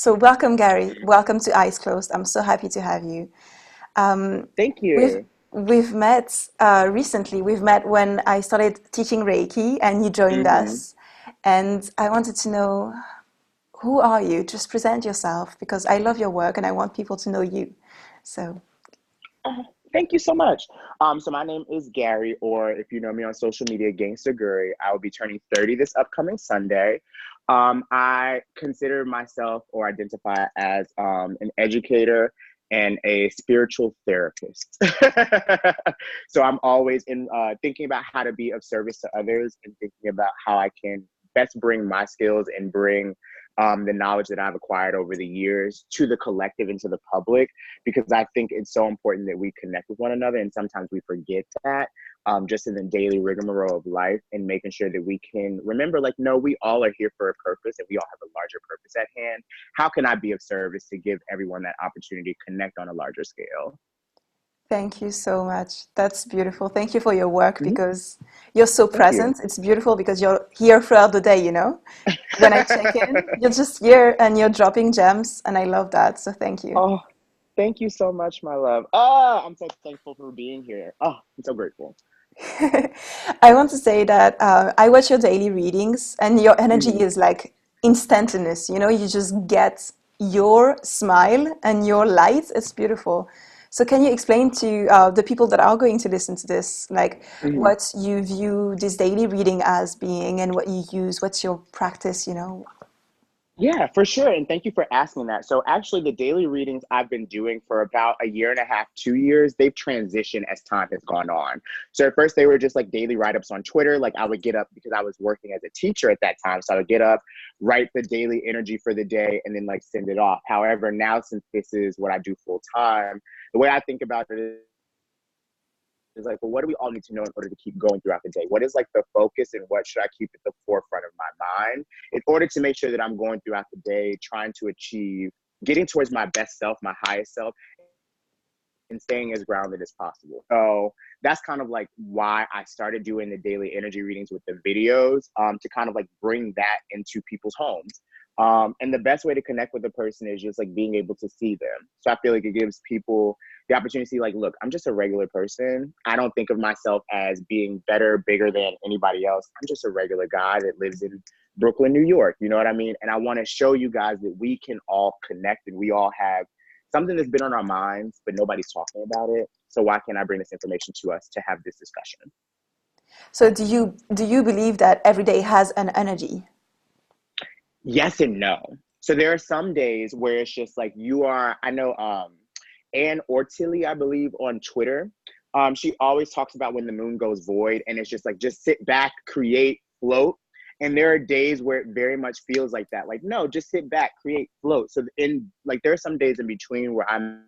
So welcome, Gary. Welcome to Eyes Closed. I'm so happy to have you. Um, Thank we've you. we've met recently. We've met when I started teaching Reiki, and you joined hmm us. And I wanted to know, who are you? Just present yourself because I love your work and I want people to know you. So Thank you so much. So my name is Gary, or if you know me on social media, Gangsta Guri. I will be turning 30 this upcoming Sunday. I consider myself or identify as an educator and a spiritual therapist. So I'm always in thinking about how to be of service to others and thinking about how I can best bring my skills and bring the knowledge that I've acquired over the years to the collective and to the public, because I think it's so important that we connect with one another. And sometimes we forget that just in the daily rigmarole of life, and making sure that we can remember, like, no, we all are here for a purpose and we all have a larger purpose at hand. How can I be of service to give everyone that opportunity to connect on a larger scale? thank you so much. That's beautiful. Thank you for your work Mhm. because you're so Thank you. present. It's beautiful because you're here throughout the day, When I check in, you're just here and you're dropping gems, and I love that. So thank you. Oh, thank you so much, my love. Oh, I'm so thankful for being here. Oh, I'm so grateful. I want to say that I watch your daily readings, and your energy Mhm. is like instantaneous. You just get your smile and your light. It's beautiful. So, can you explain to the people that are going to listen to this, like Mhm. what you view this daily reading as being, and what you use? What's your practice? Yeah, for sure. And thank you for asking that. So, actually, the daily readings I've been doing for about a year and a half, 2 years, they've transitioned as time has gone on. So, at first, they were just like daily write ups on Twitter. Like, I would get up because I was working as a teacher at that time. So, I would get up, write the daily energy for the day, and then like send it off. However, now since this is what I do full time, the way I think about it is like, well, what do we all need to know in order to keep going throughout the day? What is like the focus, and what should I keep at the forefront of my mind in order to make sure that I'm going throughout the day trying to achieve getting towards my best self, my highest self, and staying as grounded as possible. So that's kind of like why I started doing the daily energy readings with the videos, to kind of like bring that into people's homes. And the best way to connect with a person is just like being able to see them. So I feel like it gives people the opportunity to see, like, look, I'm just a regular person. I don't think of myself as being better, bigger than anybody else. I'm just a regular guy that lives in Brooklyn, New York. You know what I mean? And I want to show you guys that we can all connect and we all have something that's been on our minds, but nobody's talking about it. So why can't I bring this information to us to have this discussion? So, do you believe that every day has an energy? Yes and no. So there are some days where it's just like you are, I know Ann Ortilly, I believe, on Twitter. She always talks about when the moon goes void, and it's just like just sit back, create, float. And there are days where it very much feels like that. Like, no, just sit back, create, float. So in like there are some days in between where I'm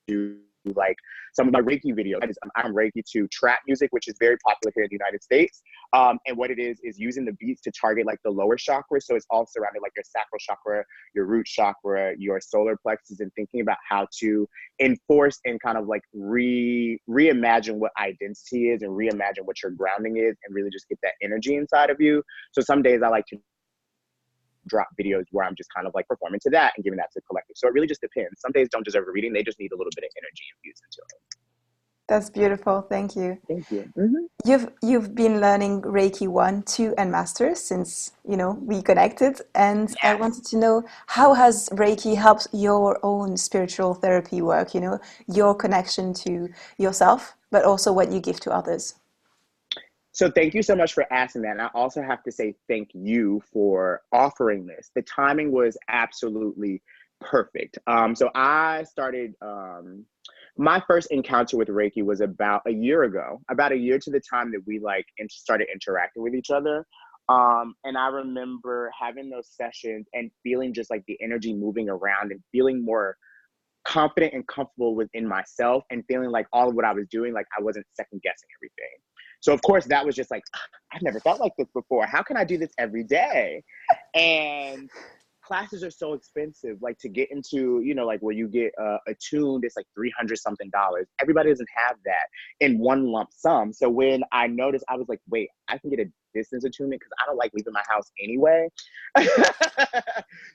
do like some of my Reiki videos. I'm Reiki to trap music, which is very popular here in the United States. And what it is using the beats to target like the lower chakra. So it's all surrounded like your sacral chakra, your root chakra, your solar plexus, and thinking about how to enforce and kind of like reimagine what identity is and reimagine what your grounding is, and really just get that energy inside of you. So some days I like to drop videos where I'm just kind of like performing to that and giving that to the collective. So it really just depends. Some days don't deserve a reading. They just need a little bit of energy infused into them. That's beautiful. Thank you. Thank you. Mm-hmm. You've been learning Reiki 1, 2, and Master since, we connected, and I Yes. wanted to know, how has Reiki helped your own spiritual therapy work, your connection to yourself, but also what you give to others. So thank you so much for asking that. And I also have to say thank you for offering this. The timing was absolutely perfect. So I started my first encounter with Reiki was about a year ago, about a year to the time that we like started interacting with each other. And I remember having those sessions and feeling just like the energy moving around and feeling more confident and comfortable within myself, and feeling like all of what I was doing, like I wasn't second guessing everything. So of course that was just like, I've never felt like this before. How can I do this every day? And classes are so expensive. Like to get into, you know, like where you get attuned, it's like 300 something dollars. Everybody doesn't have that in one lump sum. So when I noticed, I was like, wait, I can get a distance attunement because I don't like leaving my house anyway.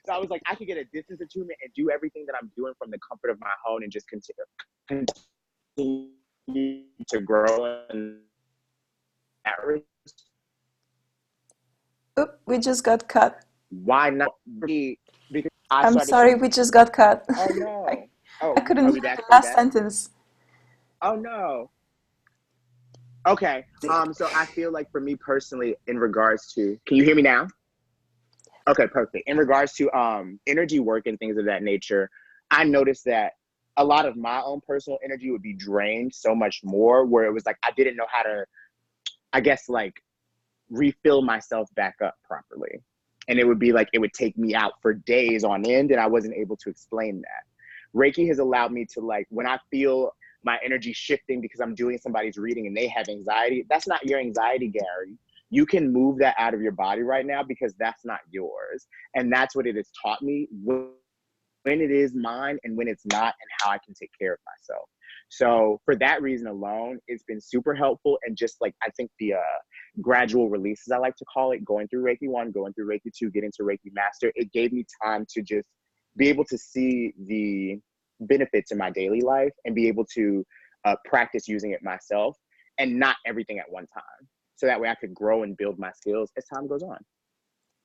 So I was like, I could get a distance attunement and do everything that I'm doing from the comfort of my home and just continue to grow in that. Oop, we just got cut. Why not? Because I I'm started. sorry, we just got cut. Oh I, no. I Oh, couldn't are hear we back? the Are we last back? sentence. Oh no. Okay. So I feel like for me personally, in regards to, can you hear me now? Okay, perfect. In regards to energy work and things of that nature, I noticed that a lot of my own personal energy would be drained so much more, where it was like I didn't know how to, I guess, like refill myself back up properly. And it would be like it would take me out for days on end, and I wasn't able to explain that. Reiki has allowed me to, like, when I feel my energy shifting because I'm doing somebody's reading and they have anxiety, that's not your anxiety, Gary. You can move that out of your body right now because that's not yours. And that's what it has taught me, when it is mine and when it's not, and how I can take care of myself. So for that reason alone, it's been super helpful. And just like, I think the gradual releases, I like to call it, going through Reiki 1, going through Reiki 2, getting to Reiki Master, it gave me time to just be able to see the benefits in my daily life and be able to practice using it myself, and not everything at one time. So that way I could grow and build my skills as time goes on.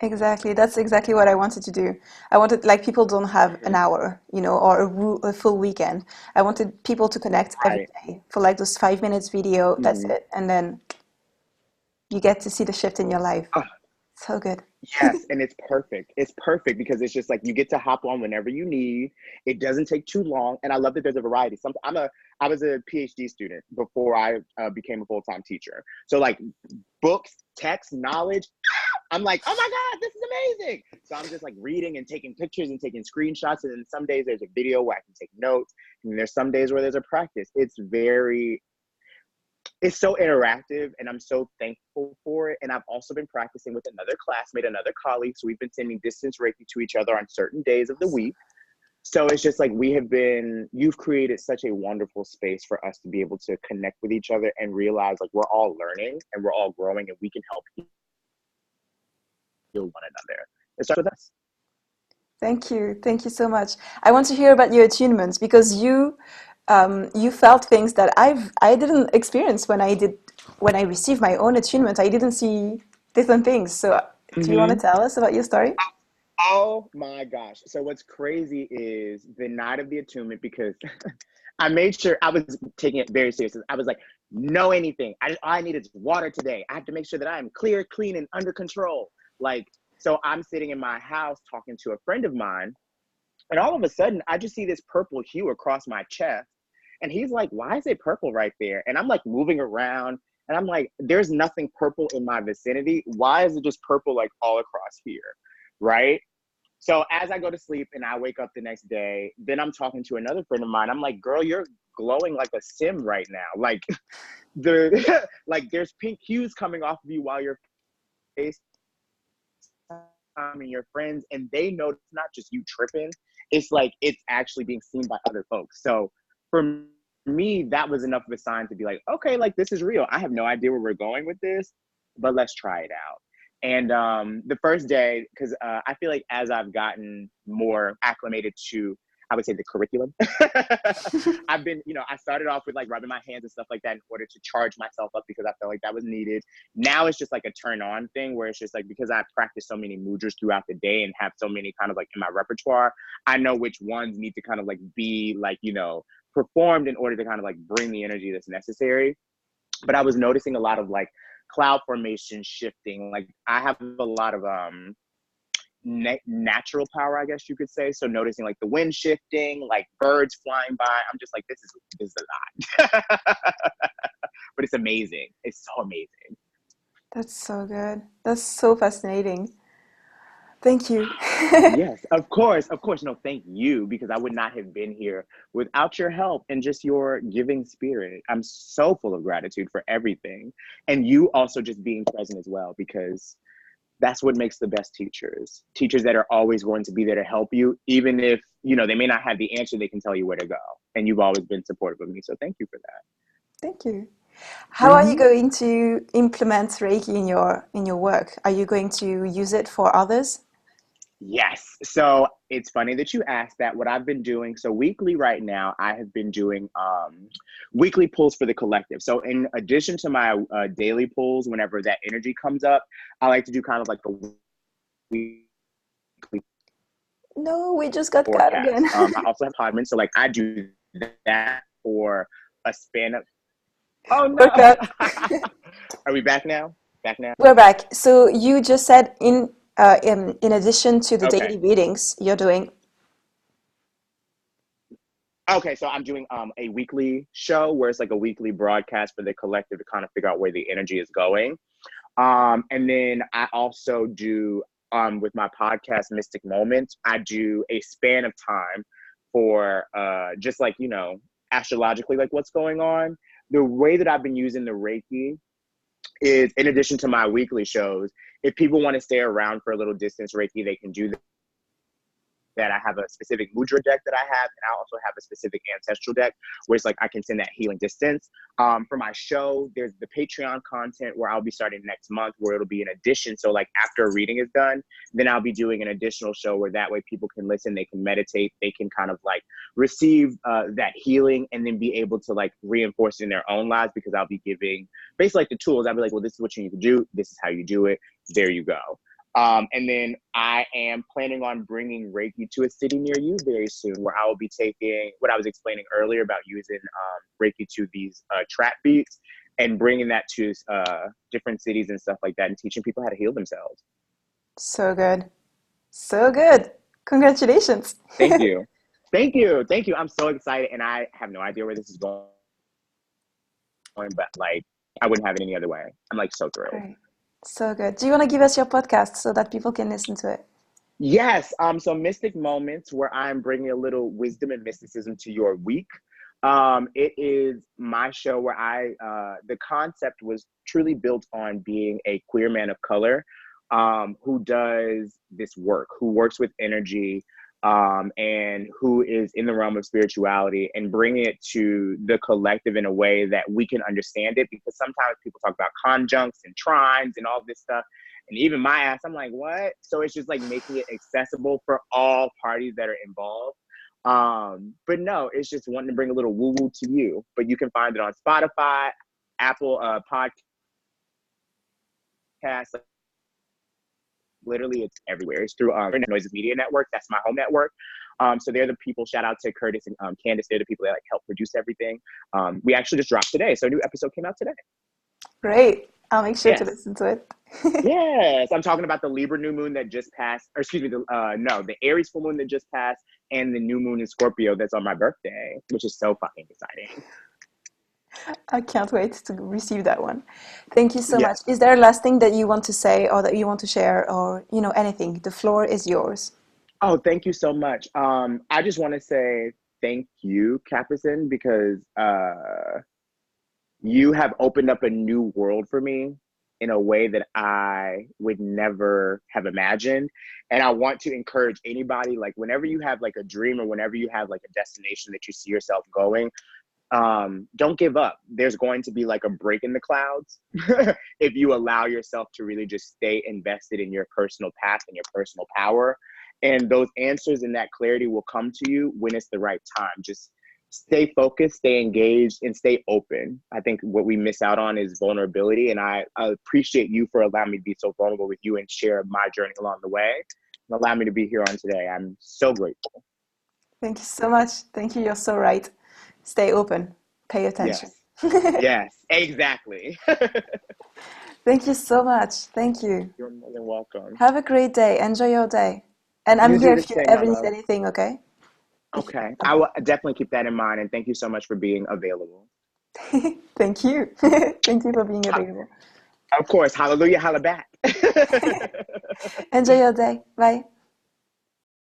Exactly. That's exactly what I wanted to do. I wanted, like, people don't have an Mm-hmm. hour, or a full weekend. I wanted people to connect every Right. day for like those 5 minutes video. That's Mm-hmm. it. And then you get to see the shift in your life. So good. Yes, and it's perfect. It's perfect because it's just like you get to hop on whenever you need. It doesn't take too long, and I love that there's a variety. I was a PhD student before I became a full-time teacher. So like books, text, knowledge. I'm like, oh my God, this is amazing. So I'm just like reading and taking pictures and taking screenshots. And then some days there's a video where I can take notes, and there's some days where there's a practice. It's so interactive, and I'm so thankful for it. And I've also been practicing with another classmate, another colleague. So we've been sending distance Reiki to each other on certain days of the week. So it's just like you've created such a wonderful space for us to be able to connect with each other and realize like we're all learning and we're all growing and we can help heal one another. It starts with us. Thank you. Thank you so much. I want to hear about your attunements because you felt things that I didn't experience when I received my own attunement. I didn't see different things. So do you want to Mm-hmm. tell us about your story? Oh my gosh. So what's crazy is the night of the attunement, because I made sure I was taking it very seriously. I was like, know anything. All I need is water today. I have to make sure that I am clear, clean, and under control. Like, so I'm sitting in my house talking to a friend of mine, and all of a sudden I just see this purple hue across my chest. And he's like, why is it purple right there? And I'm like moving around, and I'm like, there's nothing purple in my vicinity. Why is it just purple like all across here? Right? So as I go to sleep and I wake up the next day, then I'm talking to another friend of mine. I'm like, girl, you're glowing like a sim right now. Like like there's pink hues coming off of you while you're face and your friends, and they know it's not just you tripping. It's like it's actually being seen by other folks. So for me, that was enough of a sign to be like, okay, like this is real. I have no idea where we're going with this, but let's try it out. And the first day, because I feel like as I've gotten more acclimated to, I would say, the curriculum, I've been, I started off with like rubbing my hands and stuff like that in order to charge myself up because I felt like that was needed. Now it's just like a turn on thing where it's just like, because I practice so many mudras throughout the day and have so many kind of like in my repertoire, I know which ones need to kind of like be like, performed in order to kind of like bring the energy that's necessary. But I was noticing a lot of like cloud formation shifting. Like I have a lot of natural power, I guess you could say. So noticing like the wind shifting, like birds flying by. I'm just like, this is a lot. But it's amazing. It's so amazing. That's so good. That's so fascinating. Thank you. Yes, of course, of course. No, thank you, because I would not have been here without your help and just your giving spirit. I'm so full of gratitude for everything. And you also just being present as well, because That's what makes the best teachers. Teachers that are always going to be there to help you, even if, they may not have the answer, they can tell you where to go. And you've always been supportive of me. So thank you for that. Thank you. How are you Hmm. going to implement Reiki in your work? Are you going to use it for others? Yes. So it's funny that you asked that. What I've been doing, so weekly right now, I have been doing weekly pulls for the collective. So in addition to my daily pulls, whenever that energy comes up, I like to do kind of like a weekly No, we just got cut again. forecast. I also have Podman, so like I do that for a span of. Oh We're no! cut. Are we back now? Back now? We're back. So you just said in addition to the Okay. daily readings, you're doing. Okay, so I'm doing a weekly show where it's like a weekly broadcast for the collective to kind of figure out where the energy is going. And then I also do with my podcast Mystic Moments, I do a span of time for just like, astrologically like what's going on. The way that I've been using the Reiki is in addition to my weekly shows, if people want to stay around for a little distance Reiki, they can do that. I have a specific mudra deck that I have, and I also have a specific ancestral deck where it's like I can send that healing distance. For my show, there's the Patreon content where I'll be starting next month where it'll be an addition. So like after a reading is done, then I'll be doing an additional show where that way people can listen, they can meditate, they can kind of like receive that healing and then be able to like reinforce it in their own lives because I'll be giving basically like the tools. I'll be like, well, this is what you need to do. This is how you do it. There you go. And then I am planning on bringing Reiki to a city near you very soon, where I will be taking what I was explaining earlier about using Reiki to these trap beats and bringing that to different cities and stuff like that and teaching people how to heal themselves. So good. So good. Congratulations. Thank you. Thank you. Thank you. I'm so excited and I have no idea where this is going, but like I wouldn't have it any other way. I'm like so thrilled. Great. So good. Do you want to give us your podcast so that people can listen to it? Yes. So Mystic Moments, where I'm bringing a little wisdom and mysticism to your week. It is my show where the concept was truly built on being a queer man of color who does this work, who works with energy, and who is in the realm of spirituality and bringing it to the collective in a way that we can understand it. Because sometimes people talk about conjuncts and trines and all this stuff. And even my ass, I'm like, what? So it's just like making it accessible for all parties that are involved. But no, it's just wanting to bring a little woo-woo to you. But you can find it on Spotify, Apple Podcasts. Literally, it's everywhere. It's through Noises Media Network. That's my home network. So they're the people. Shout out to Curtis and Candace. They're the people that like help produce everything. We actually just dropped today, so a new episode came out today. Great. I'll make sure to Yes. listen to it. Yes, I'm talking about the Libra new moon that just passed, or excuse me, the Aries full moon that just passed, and the new moon in Scorpio that's on my birthday, which is so fucking exciting. I can't wait to receive that one. Thank you so much. Yes. Is there a last thing that you want to say or that you want to share or, anything? The floor is yours. Oh, thank you so much. I just want to say thank you, Capucine, because you have opened up a new world for me in a way that I would never have imagined. And I want to encourage anybody, like whenever you have like a dream or whenever you have like a destination that you see yourself going, don't give up. There's going to be like a break in the clouds if you allow yourself to really just stay invested in your personal path and your personal power. And those answers and that clarity will come to you when it's the right time. Just stay focused, stay engaged, and stay open. I think what we miss out on is vulnerability. And I appreciate you for allowing me to be so vulnerable with you and share my journey along the way and allow me to be here on today. I'm so grateful. Thank you so much. Thank you. You're so right. Stay open. Pay attention. Yes. Yes, exactly. Thank you so much. Thank you. You're more than welcome. Have a great day. Enjoy your day. And You I'm here do the if you same, my ever need love. anything, okay? Okay. I will definitely keep that in mind. And thank you so much for being available. Thank you. Thank you for being available. Of course. Hallelujah. Holla back. Enjoy your day. Bye.